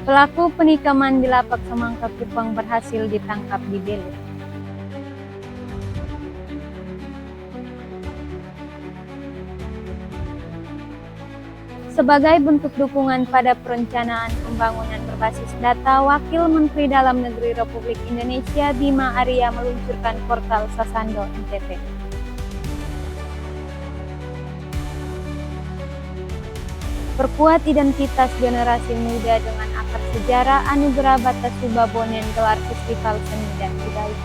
Pelaku penikaman di lapak Semangka Kupang berhasil ditangkap di Belu. Sebagai bentuk dukungan pada perencanaan pembangunan berbasis data, Wakil Menteri Dalam Negeri Republik Indonesia Bima Arya meluncurkan portal Sasando NTT. Perkuat identitas generasi muda dengan akar sejarah, Anugerah Batas Subabonen gelar Festival Seni dan Budaya.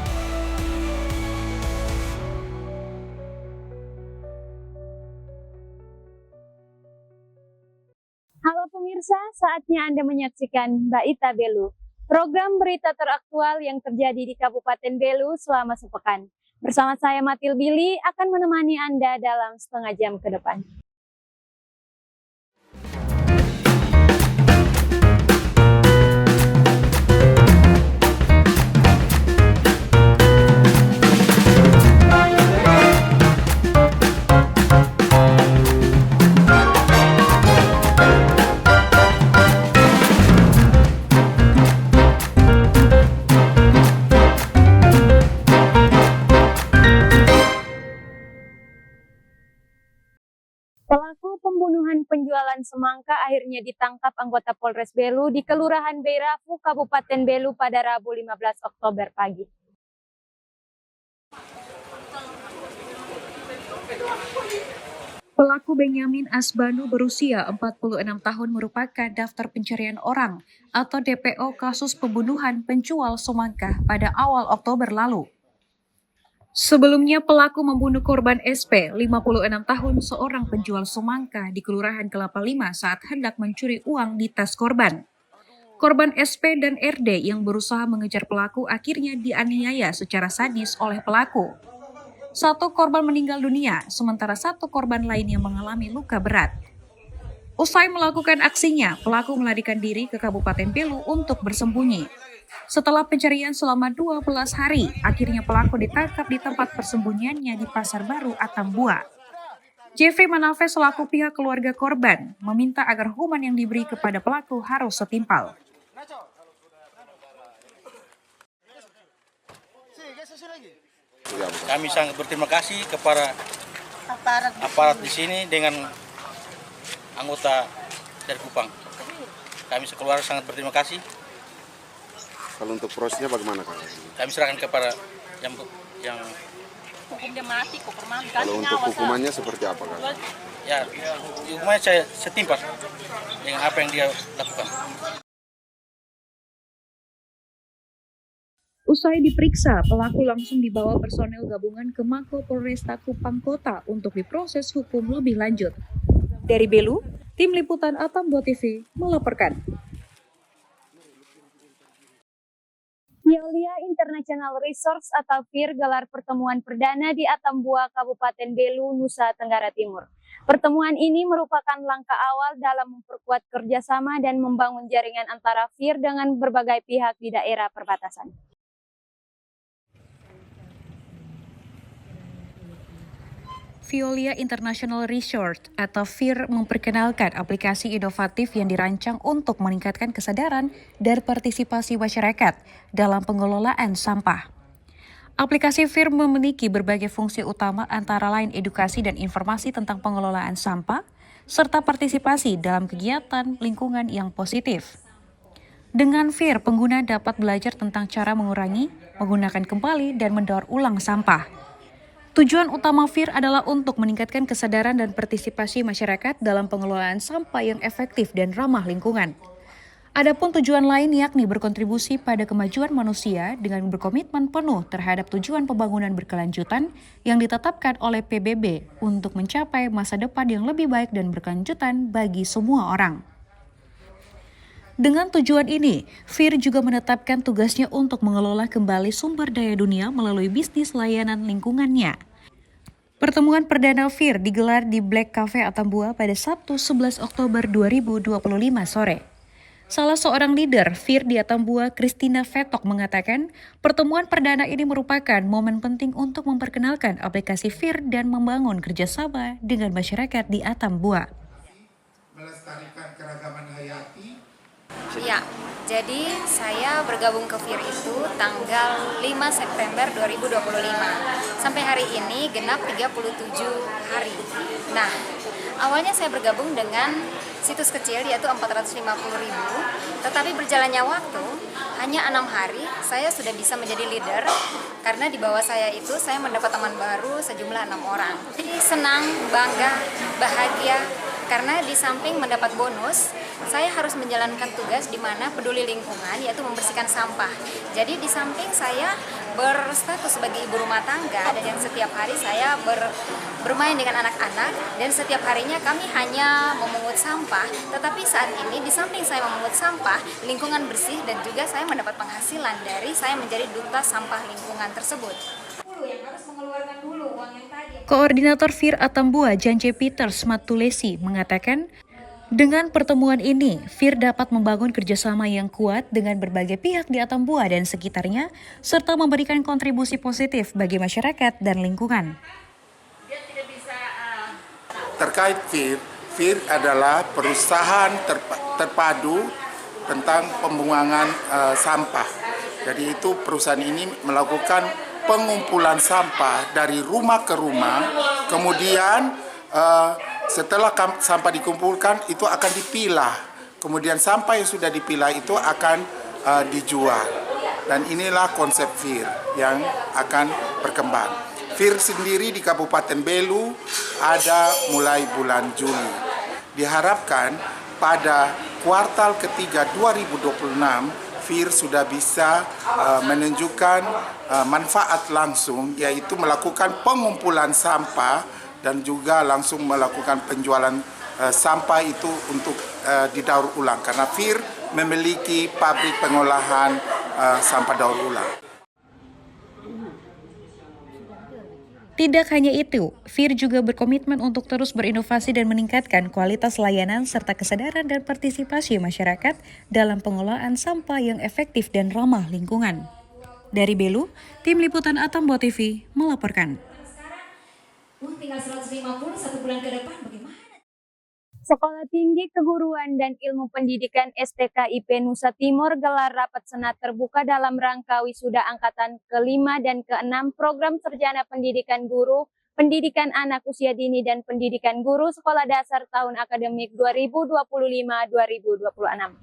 Halo pemirsa, saatnya Anda menyaksikan Mbak Ita Belu, program berita teraktual yang terjadi di Kabupaten Belu selama sepekan. Bersama saya Matil Billy akan menemani Anda dalam setengah jam ke depan. Pelaku pembunuhan penjualan semangka akhirnya ditangkap anggota Polres Belu di Kelurahan Beirafu, Kabupaten Belu pada Rabu 15 Oktober pagi. Pelaku Benyamin Asbanu berusia 46 tahun merupakan daftar pencarian orang atau DPO kasus pembunuhan penjual semangka pada awal Oktober lalu. Sebelumnya pelaku membunuh korban SP, 56 tahun, seorang penjual semangka di Kelurahan Kelapa Lima saat hendak mencuri uang di tas korban. Korban SP dan RD yang berusaha mengejar pelaku akhirnya dianiaya secara sadis oleh pelaku. Satu korban meninggal dunia, sementara satu korban lainnya mengalami luka berat. Usai melakukan aksinya, pelaku melarikan diri ke Kabupaten Belu untuk bersembunyi. Setelah pencarian selama 12 hari, akhirnya pelaku ditangkap di tempat persembunyiannya di Pasar Baru, Atambua. Jeffrey Manafe selaku pihak keluarga korban meminta agar hukuman yang diberi kepada pelaku harus setimpal. Kami sangat berterima kasih kepada aparat di sini dengan anggota dari Kupang. Kami sekeluarga sangat berterima kasih. Kalau untuk prosesnya bagaimana Kak? Kami serahkan kepada yang hukumnya mati, Kalau untuk hukumannya seperti apa Kak? ya hukumannya saya setimpal dengan apa yang dia lakukan. Usai diperiksa, pelaku langsung dibawa personel gabungan ke Mako Polresta Kupang Kota untuk diproses hukum lebih lanjut. Dari Belu, Tim Liputan Atambua TV melaporkan. Fiolia International Resource atau FIR gelar pertemuan perdana di Atambua, Kabupaten Belu, Nusa Tenggara Timur. Pertemuan ini merupakan langkah awal dalam memperkuat kerjasama dan membangun jaringan antara FIR dengan berbagai pihak di daerah perbatasan. Fiolia International Research atau FIR memperkenalkan aplikasi inovatif yang dirancang untuk meningkatkan kesadaran dan partisipasi masyarakat dalam pengelolaan sampah. Aplikasi FIR memiliki berbagai fungsi utama antara lain edukasi dan informasi tentang pengelolaan sampah, serta partisipasi dalam kegiatan lingkungan yang positif. Dengan FIR, pengguna dapat belajar tentang cara mengurangi, menggunakan kembali, dan mendaur ulang sampah. Tujuan utama FIR adalah untuk meningkatkan kesadaran dan partisipasi masyarakat dalam pengelolaan sampah yang efektif dan ramah lingkungan. Adapun tujuan lain yakni berkontribusi pada kemajuan manusia dengan berkomitmen penuh terhadap tujuan pembangunan berkelanjutan yang ditetapkan oleh PBB untuk mencapai masa depan yang lebih baik dan berkelanjutan bagi semua orang. Dengan tujuan ini, FIR juga menetapkan tugasnya untuk mengelola kembali sumber daya dunia melalui bisnis layanan lingkungannya. Pertemuan perdana FIR digelar di Black Cafe Atambua pada Sabtu 11 Oktober 2025 sore. Salah seorang leader FIR di Atambua, Christina Vetok, mengatakan pertemuan perdana ini merupakan momen penting untuk memperkenalkan aplikasi FIR dan membangun kerjasama dengan masyarakat di Atambua. Melestarikan keragaman hayati Ya, jadi saya bergabung ke FIR itu tanggal 5 September 2025. Sampai hari ini genap 37 hari. Nah, awalnya saya bergabung dengan situs kecil yaitu 450.000, tetapi berjalannya waktu hanya 6 hari saya sudah bisa menjadi leader karena di bawah saya itu saya mendapat teman baru sejumlah 6 orang. Jadi senang, bangga, bahagia karena di samping mendapat bonus, saya harus menjalankan tugas di mana peduli lingkungan yaitu membersihkan sampah. Jadi di samping saya berstatus sebagai ibu rumah tangga dan yang setiap hari saya bermain dengan anak-anak dan setiap harinya kami hanya memungut sampah, tetapi saat ini di samping saya memungut sampah, lingkungan bersih dan juga saya mendapat penghasilan dari saya menjadi duta sampah lingkungan tersebut. Yang harus mengeluarkan dulu uang yang tadi. Koordinator FIR Atambua Janje Peters Matulesi mengatakan, dengan pertemuan ini, FIR dapat membangun kerjasama yang kuat dengan berbagai pihak di Atambua dan sekitarnya, serta memberikan kontribusi positif bagi masyarakat dan lingkungan. Terkait FIR adalah perusahaan terpadu tentang pembuangan sampah. Jadi itu perusahaan ini melakukan pengumpulan sampah dari rumah ke rumah, kemudian setelah sampah dikumpulkan itu akan dipilah, kemudian sampah yang sudah dipilah itu akan dijual, dan inilah konsep FIR yang akan berkembang. FIR sendiri di Kabupaten Belu ada mulai bulan Juli. Diharapkan pada kuartal ketiga 2026 FIR sudah bisa menunjukkan manfaat langsung, yaitu melakukan pengumpulan sampah dan juga langsung melakukan penjualan sampah itu untuk didaur ulang, karena FIR memiliki pabrik pengolahan sampah daur ulang. Tidak hanya itu, FIR juga berkomitmen untuk terus berinovasi dan meningkatkan kualitas layanan serta kesadaran dan partisipasi masyarakat dalam pengelolaan sampah yang efektif dan ramah lingkungan. Dari Belu, Tim Liputan Atambua TV melaporkan. Tinggal 150 1 bulan ke depan bagaimana? Sekolah Tinggi Keguruan dan Ilmu Pendidikan STKIP Nusa Timur gelar rapat senat terbuka dalam rangka wisuda angkatan ke-5 dan ke-6 program Sarjana Pendidikan Guru, Pendidikan Anak Usia Dini dan Pendidikan Guru Sekolah Dasar tahun akademik 2025-2026.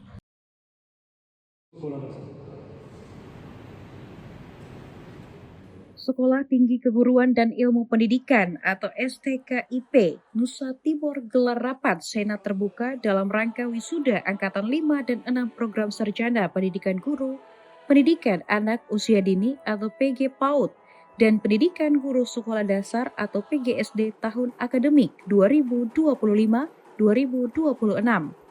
Sekolah Tinggi Keguruan dan Ilmu Pendidikan atau STKIP Nusa Timur gelar rapat senat terbuka dalam rangka wisuda angkatan 5 dan 6 program Sarjana Pendidikan Guru, Pendidikan Anak Usia Dini atau PG PAUD dan Pendidikan Guru Sekolah Dasar atau PGSD tahun akademik 2025-2026.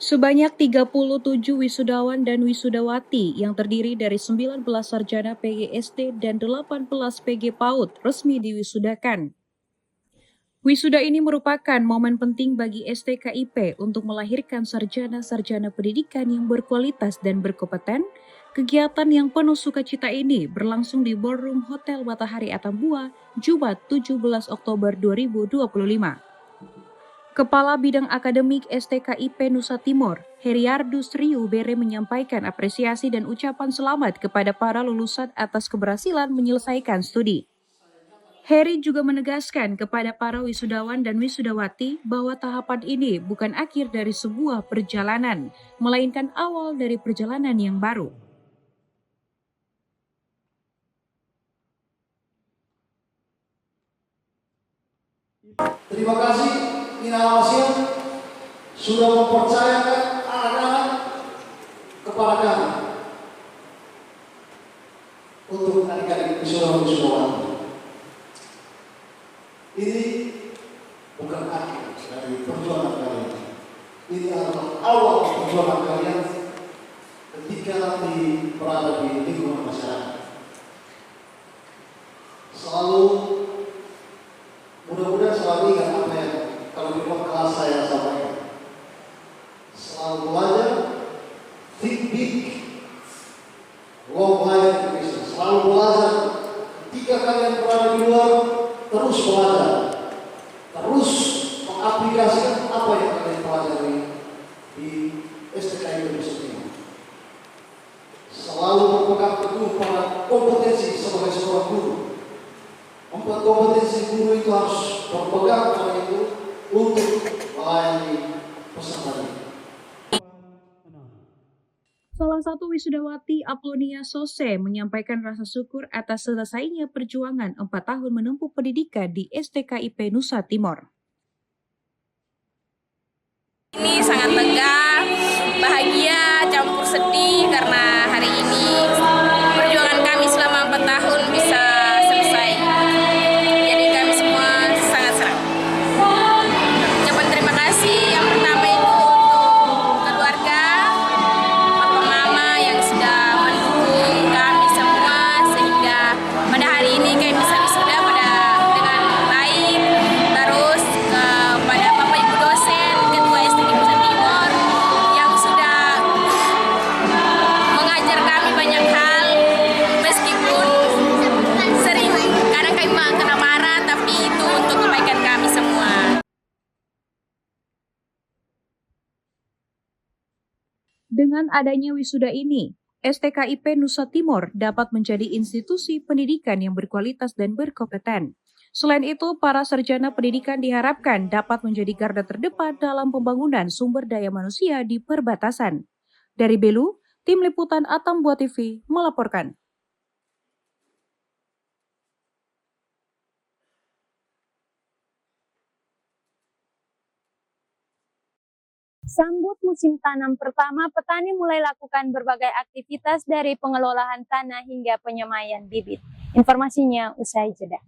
Sebanyak 37 wisudawan dan wisudawati yang terdiri dari 19 sarjana PGSD dan 18 PG PAUD resmi diwisudakan. Wisuda ini merupakan momen penting bagi STKIP untuk melahirkan sarjana-sarjana pendidikan yang berkualitas dan berkompeten. Kegiatan yang penuh sukacita ini berlangsung di Ballroom Hotel Matahari Atambua, Jumat 17 Oktober 2025. Kepala Bidang Akademik STKIP Nusa Timur, Heriardus Riu Bere menyampaikan apresiasi dan ucapan selamat kepada para lulusan atas keberhasilan menyelesaikan studi. Heri juga menegaskan kepada para wisudawan dan wisudawati bahwa tahapan ini bukan akhir dari sebuah perjalanan, melainkan awal dari perjalanan yang baru. Terima kasih Inawasya sudah mempercayakan anak-anak kepada kami untuk adik-adik wisudawan. Ini bukan akhir dari perjuangan kalian. Ini adalah awal perjuangan kalian ketika nanti berada di lingkungan masyarakat. Selalu mudah-mudahan selalu ingat apa yang kalau di kelas saya sampaikan. Selalu belajar, think big, long life education. Selalu belajar. Ketika kalian berada di luar, terus belajar, terus mengaplikasikan apa yang kalian pelajari di STKIP itu sendiri. kompetensi guru itu harus berpegang pada itu untuk melayani peserta didik. Salah satu wisudawati Aplonia Sose menyampaikan rasa syukur atas selesainya perjuangan 4 tahun menempuh pendidikan di STKIP Nusa Timur. Ini sangat lega, bahagia, campur sedih karena hari ini perjuangan kami selama 4 tahun bisa selesai. Jadi kami semua sangat senang. Ucapan terima kasih yang pertama itu untuk keluarga, papa mama yang sudah mendukung kami semua sehingga pada hari ini kami bisa wisuda dengan baik. Terus kepada bapak ibu dosen, ketua STK Nusa Timur yang sudah mengajar kami banyak hal meskipun sering kadang kami kena marah, tapi itu untuk kebaikan kami semua. Dengan adanya wisuda ini, STKIP Nusa Timur dapat menjadi institusi pendidikan yang berkualitas dan berkompeten. Selain itu, para sarjana pendidikan diharapkan dapat menjadi garda terdepan dalam pembangunan sumber daya manusia di perbatasan. Dari Belu, Tim Liputan Atambua TV melaporkan. Sambut musim tanam pertama, petani mulai lakukan berbagai aktivitas dari pengelolaan tanah hingga penyemaian bibit. Informasinya usai jeda.